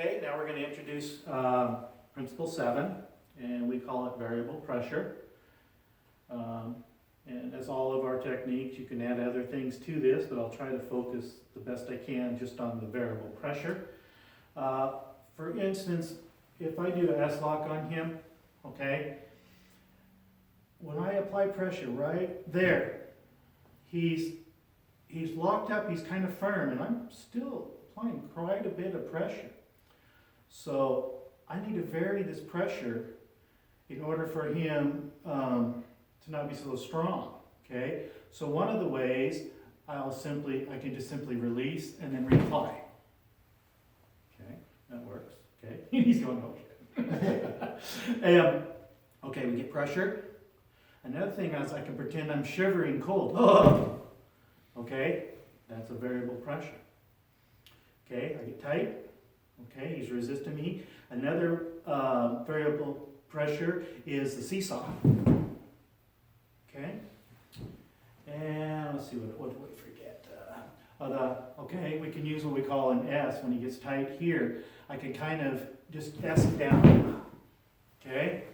Okay, now we're going to introduce Principle 7, and we call it variable pressure. And as all of our techniques, you can add other things to this, but I'll try to focus the best I can just on the variable pressure. For instance, if I do an S-lock on him, okay, when I apply pressure right there, he's locked up, he's kind of firm, and I'm still applying quite a bit of pressure. So I need to vary this pressure in order for him to not be so strong, okay? So one of the ways I can just simply release and then reapply. Okay, that works, okay? He's going, okay. Okay, we get pressure. Another thing is I can pretend I'm shivering cold. Oh, okay, that's a variable pressure. Okay, I get tight. Okay, he's resisting me. Another variable pressure is the seesaw. Okay, and let's see, what did we forget? Okay, we can use what we call an S when he gets tight here. I can kind of just S it down. Okay.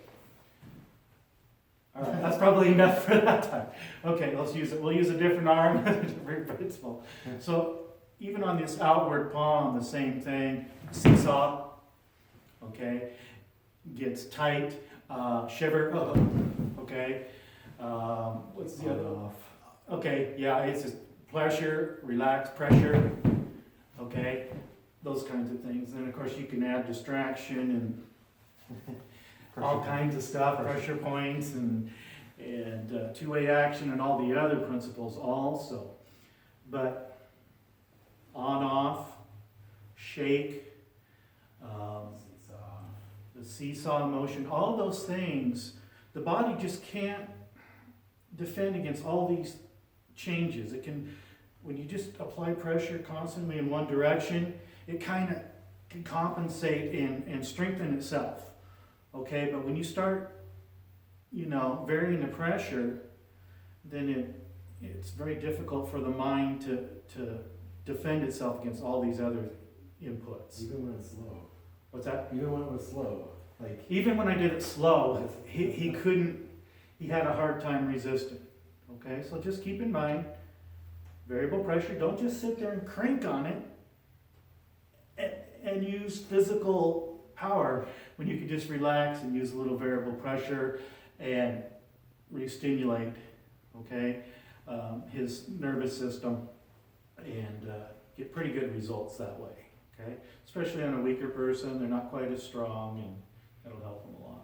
All right, that's probably enough for that time. Okay, let's use it. We'll use a different arm, different principle. So even on this outward palm, the same thing. Seesaw, okay, gets tight, shiver, okay. What's the other? Okay, yeah, it's just pressure, relax, pressure, okay, those kinds of things. And of course you can add distraction and all kinds of stuff, pressure points and two-way action and all the other principles also. But on, off, shake, the seesaw motion, all those things, the body just can't defend against all these changes. It can, when you just apply pressure constantly in one direction, it kind of can compensate and strengthen itself. Okay, but when you start, varying the pressure, then it's very difficult for the mind to defend itself against all these other inputs. Even when it's slow. What's that? Even when it was slow. Even when I did it slow, he couldn't, he had a hard time resisting. Okay, so just keep in mind, variable pressure, don't just sit there and crank on it and use physical power when you could just relax and use a little variable pressure and re-stimulate, okay, his nervous system and get pretty good results that way, okay? Especially on a weaker person, they're not quite as strong and that'll help them a lot.